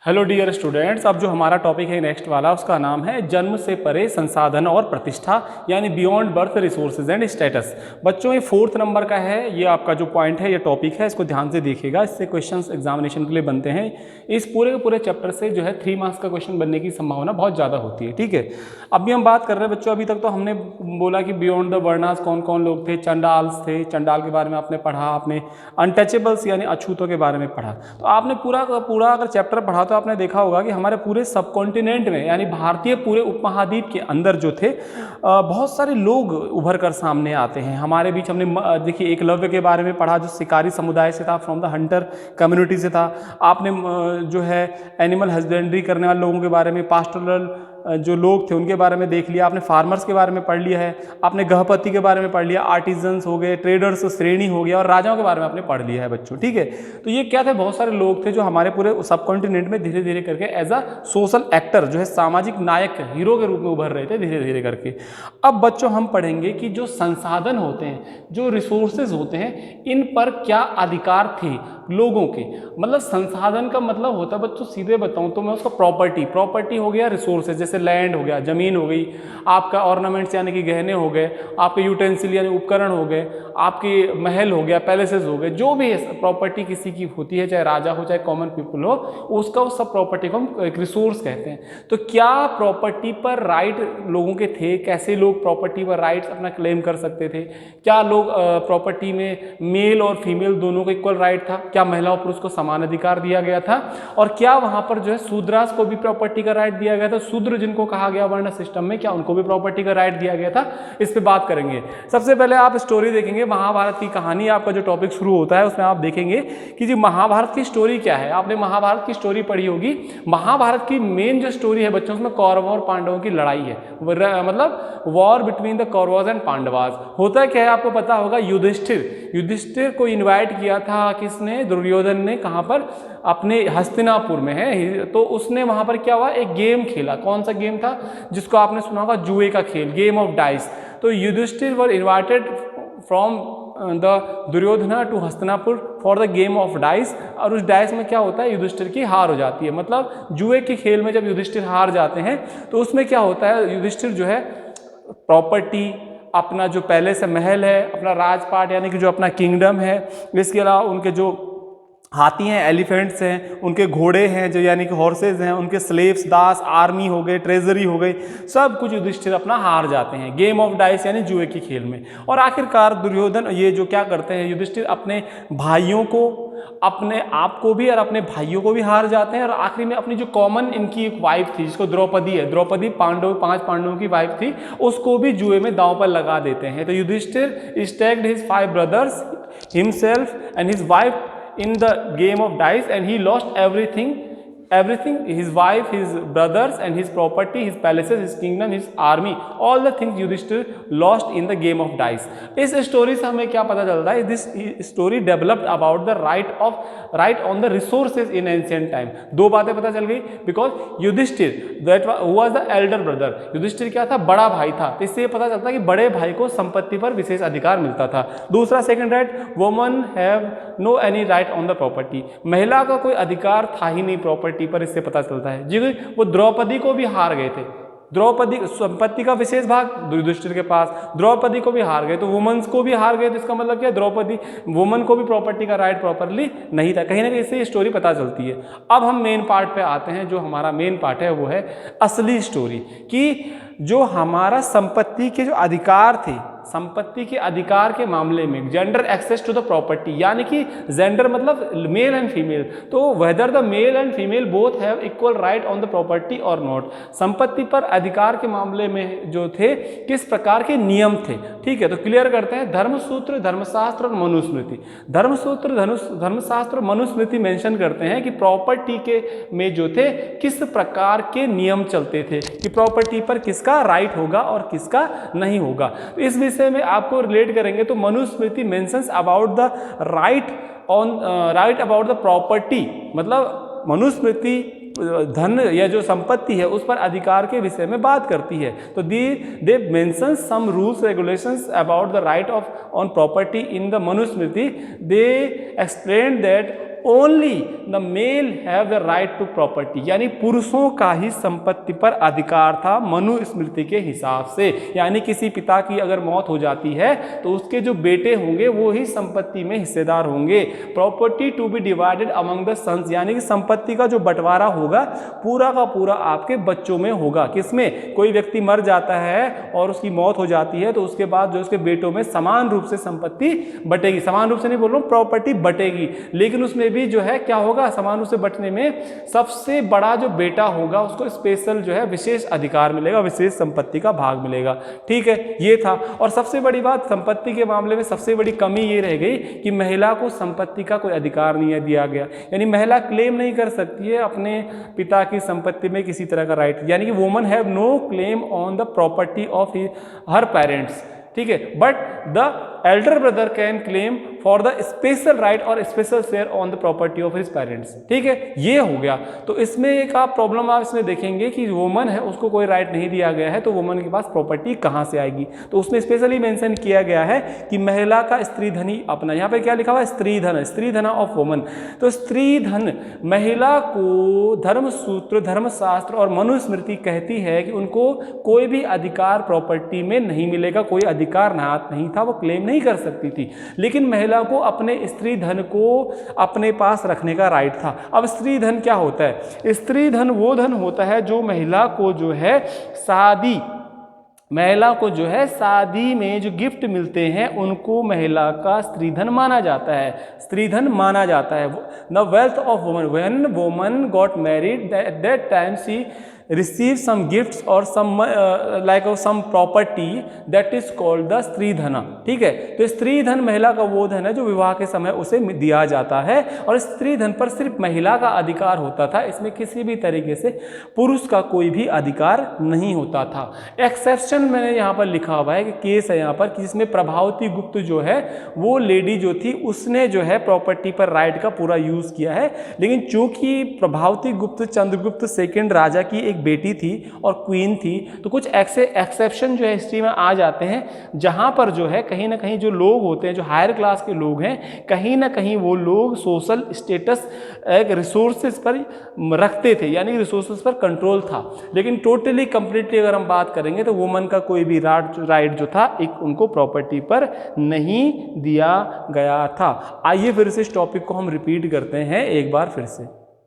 Hello dear students, अब जो हमारा टॉपिक है नेक्स्ट वाला, उसका नाम है जन्म से परे संसाधन और प्रतिष्ठा, यानी beyond birth resources and status. बच्चों ये 4th नंबर का है, ये आपका जो पॉइंट है, ये टॉपिक है, इसको ध्यान से देखिएगा, इससे क्वेश्चंस एग्जामिनेशन के लिए बनते हैं। इस पूरे के पूरे चैप्टर से जो है 3 मार्क्स का क्वेश्चन बनने की संभावना बहुत ज़्यादा होती है। ठीक है, अभी हम बात कर रहे हैं बच्चों, अभी तक तो हमने बोला कि बियॉन्ड द वर्णास कौन कौन लोग थे। चंडाल्स थे, चंडाल के बारे में आपने पढ़ा, आपने अनटचेबल्स यानी अछूतों के बारे में पढ़ा। तो आपने पूरा का पूरा अगर चैप्टर पढ़ा तो आपने देखा होगा कि हमारे पूरे सब कॉन्टिनेंट में, यानी भारतीय पूरे उपमहाद्वीप के अंदर जो थे बहुत सारे लोग उभर कर सामने आते हैं। हमारे बीच हमने देखिए एकलव्य के बारे में पढ़ा, जो शिकारी समुदाय से था, फ्रॉम द हंटर कम्युनिटी से था। आपने जो है एनिमल हस्बेंड्री करने वाले लोगों के बारे में, पास्टोरल जो लोग थे उनके बारे में देख लिया, आपने फार्मर्स के बारे में पढ़ लिया है, आपने गृहपति के बारे में पढ़ लिया, आर्टिजन्स हो गए, ट्रेडर्स श्रेणी हो गया, और राजाओं के बारे में आपने पढ़ लिया है बच्चों। ठीक है, तो ये क्या थे, बहुत सारे लोग थे जो हमारे पूरे सब कॉन्टिनेंट में धीरे धीरे करके एज अ सोशल एक्टर, जो है सामाजिक नायक, हीरो के रूप में उभर रहे थे धीरे धीरे करके। अब बच्चों हम पढ़ेंगे कि जो संसाधन होते हैं, जो रिसोर्सेज होते हैं, इन पर क्या अधिकार थे लोगों के। मतलब संसाधन का मतलब होता है बच्चों, सीधे बताऊं तो मैं उसका प्रॉपर्टी हो गया, रिसोर्सेज जैसे लैंड हो गया, जमीन हो गई, आपका ऑर्नामेंट्स यानी कि गहने हो गए, आपके यूटेंसिल यानी उपकरण हो गए, आपके महल हो गया, पैलेसेस हो गए, जो भी प्रॉपर्टी किसी की होती है, चाहे राजा हो चाहे कॉमन पीपल हो, उसका उस सब प्रॉपर्टी को हम एक रिसोर्स कहते हैं। तो क्या प्रॉपर्टी पर राइट लोगों के थे, कैसे लोग प्रॉपर्टी पर राइट्स अपना क्लेम कर सकते थे, क्या लोग प्रॉपर्टी में मेल और फीमेल दोनों को इक्वल राइट था, क्या महिला और पुरुष को समान अधिकार दिया गया था, और क्या वहां पर जो है शूद्रास को भी प्रॉपर्टी का राइट दिया गया था, शूद्र जिनको कहा गया वर्ण सिस्टम में, क्या उनको भी प्रॉपर्टी का राइट दिया गया था। इस पे बात करेंगे। सबसे पहले आप स्टोरी देखेंगे, महाभारत की कहानी, आपका जो टॉपिक शुरू होता है उसमें आप देखेंगे कि जी महाभारत की स्टोरी क्या है। आपने महाभारत की स्टोरी पढ़ी होगी। महाभारत की मेन जो स्टोरी है बच्चों, उसमें कौरवों और पांडवों की लड़ाई है, मतलब war between the Kauravas and Pandavas. होता क्या है आपको पता होगा, युधिष्ठिर को इन्वाइट किया था किसने, दुर्योधन ने, कहाँ पर, अपने हस्तिनापुर में है। तो उसने वहां पर क्या हुआ, एक गेम खेला। कौन सा गेम था, जिसको आपने सुना होगा, जुए का खेल, गेम ऑफ डाइस। तो Yudhishthir were invited from the Duryodhana to Hastinapur for the game of dice. और उस डाइस में क्या होता है, युधिष्ठिर की हार हो जाती है। मतलब जुए के खेल में जब युधिष्ठिर हार जाते हैं तो उसमें क्या होता है, युधिष्ठिर जो है प्रॉपर्टी, अपना जो पैलेस है, महल है, अपना राजपाट यानी कि जो अपना किंगडम है, इसके अलावा उनके जो हाथी हैं, एलिफेंट्स हैं, उनके घोड़े हैं जो यानी कि हॉर्सेज हैं, उनके स्लेव्स, दास, आर्मी हो गए, ट्रेजरी हो गई, सब कुछ युधिष्ठिर अपना हार जाते हैं गेम ऑफ डाइस यानी जुए के खेल में। और आखिरकार दुर्योधन ये जो क्या करते हैं, युधिष्ठिर अपने भाइयों को, अपने आप को भी और अपने भाइयों को भी हार जाते हैं। और आखिरी में अपनी जो कॉमन इनकी एक वाइफ थी, जिसको द्रौपदी है, द्रौपदी 5 पांडवों की वाइफ थी, उसको भी जुए में दांव पर लगा देते हैं। तो Yudhishthir staked his 5 brothers, himself and his wife in the game of dice, and he lost everything, his wife, his brothers and his property, his palaces, his kingdom, his army, all the things Yudhishthir lost in the game of dice. इस story से हमें क्या पता चलता है, this story developed about the right on the resources in ancient time. दो बातें पता चल गई, because Yudhishthir that was the elder brother, Yudhishthir क्या था, बड़ा भाई था। तो इससे ये पता चलता है कि बड़े भाई को संपत्ति पर विशेष अधिकार मिलता था। दूसरा second right, woman have no any right on the property, महिला का कोई अधिकार था ही नहीं प्रॉपर्टी पर, इससे पता चलता है। जी वो द्रौपदी को भी हार गए थे, द्रौपदी संपत्ति का विशेष भाग युधिष्ठिर के पास, द्रौपदी को भी हार गए, तो वुमेन्स को भी हार गए। तो इसका मतलब क्या, द्रौपदी वुमन को भी प्रॉपर्टी का राइट प्रॉपरली नहीं था। कहीं ना कहीं इससे ये स्टोरी पता चलती है। अब हम मेन पार्ट पे आते हैं। जो हमारा मेन पार्ट है वो है असली स्टोरी, कि जो हमारा संपत्ति के जो अधिकार थे, संपत्ति के अधिकार के मामले में gender access to the property, यानी कि जेंडर मतलब मेल एंड फीमेल, तो whether the male and female both have equal right on the property और नॉट, संपत्ति पर अधिकार के मामले में जो थे किस प्रकार के नियम थे। ठीक है, तो क्लियर करते हैं। धर्मसूत्र, धर्मशास्त्र और मनुस्मृति। धर्मसूत्र, धर्मशास्त्र और मनुस्मृति मेंशन करते हैं कि प्रॉपर्टी के में जो थे किस प्रकार के नियम चलते थे, कि प्रॉपर्टी पर किसका राइट होगा और किसका नहीं होगा। तो इस विषय में आपको रिलेट करेंगे तो Manusmriti mentions about the right about the property, मतलब मनुस्मृति धन या जो संपत्ति है उस पर अधिकार के विषय में बात करती है। तो they mention some rules regulations about the right of on property in the Manusmriti. They explain that only the male have the right to property, यानी पुरुषों का ही संपत्ति पर अधिकार था मनुस्मृति के हिसाब से। यानी किसी पिता की अगर मौत हो जाती है तो उसके जो बेटे होंगे वो ही संपत्ति में हिस्सेदार होंगे। Property to be divided among the sons, यानी कि संपत्ति का जो बंटवारा होगा पूरा का पूरा आपके बच्चों में होगा। किसमें? कोई व्यक्ति मर जाता है और उसकी मौत हो जाती है तो उसके बाद जो उसके बेटों में समान रूप से संपत्ति बटेगी। समान रूप से नहीं बोल रहा हूं, प्रॉपर्टी बटेगी, लेकिन उसमें भी जो है क्या होगा, समान रूप से बंटने में सबसे बड़ा जो बेटा होगा उसको स्पेशल जो है विशेष अधिकार मिलेगा, विशेष संपत्ति का भाग मिलेगा। ठीक है, ये था। और सबसे बड़ी बात, संपत्ति के मामले में सबसे बड़ी कमी ये रह गई कि महिला को संपत्ति का कोई अधिकार नहीं दिया गया। यानी महिला क्लेम नहीं कर सकती है अपने पिता की संपत्ति में किसी तरह का राइट, यानी कि woman have no claim on the property of her parents. ठीक है, but the elder brother can claim for the special right और special share on the property of his parents. ठीक है, ये हो गया। तो इसमें एक आप प्रॉब्लम आप इसमें देखेंगे कि वुमन है उसको कोई राइट नहीं दिया गया है, तो वुमन के पास प्रॉपर्टी कहाँ से आएगी? तो उसमें स्पेशली मेंशन किया गया है कि महिला का स्त्री धन ही अपना, यहाँ पे क्या लिखा हुआ है? स्त्री धन, स्त्री धन ऑफ वुमन। तो स्त्री धन महिला को धर्मसूत्र, धर्मशास्त्र और मनुस्मृति कहती है कि उनको कोई भी अधिकार प्रॉपर्टी में नहीं मिलेगा, कोई अधिकार नाहत नहीं था, वो क्लेम नहीं कर सकती थी, लेकिन महिला को अपने स्त्री धन को अपने पास रखने का राइट था। अब स्त्री धन क्या होता है? स्त्री धन वो धन होता है जो महिला को जो है शादी में जो गिफ्ट मिलते हैं उनको महिला का स्त्रीधन माना जाता है, स्त्रीधन माना जाता है। The wealth of woman, when woman got married at that time she receive some gifts or some property that is called the स्त्री धना। ठीक है, तो स्त्री धन महिला का वो धन है जो विवाह के समय उसे दिया जाता है, और स्त्री धन पर सिर्फ महिला का अधिकार होता था, इसमें किसी भी तरीके से पुरुष का कोई भी अधिकार नहीं होता था। एक्सेप्शन मैंने यहाँ पर लिखा हुआ है कि केस है यहाँ पर कि जिसमें प्रभावती गुप्त जो है वो लेडी जो थी उसने जो है प्रॉपर्टी पर राइट का पूरा यूज किया है, लेकिन चूंकि प्रभावती गुप्त चंद्रगुप्त सेकंड राजा की एक बेटी थी और क्वीन थी, तो कुछ ऐसे एक्सेप्शन जो है हिस्ट्री में आ जाते हैं जहां पर जो है कहीं ना कहीं जो लोग होते हैं, जो हायर क्लास के लोग हैं, कहीं ना कहीं वो लोग सोशल स्टेटस एक रिसोर्सेज पर रखते थे, यानी रिसोर्सेज पर कंट्रोल था। लेकिन टोटली कंप्लीटली अगर हम बात करेंगे तो वुमन का कोई भी राइट जो था एक उनको प्रॉपर्टी पर नहीं दिया गया था। आइए फिर से इस टॉपिक को हम रिपीट करते हैं एक बार फिर से।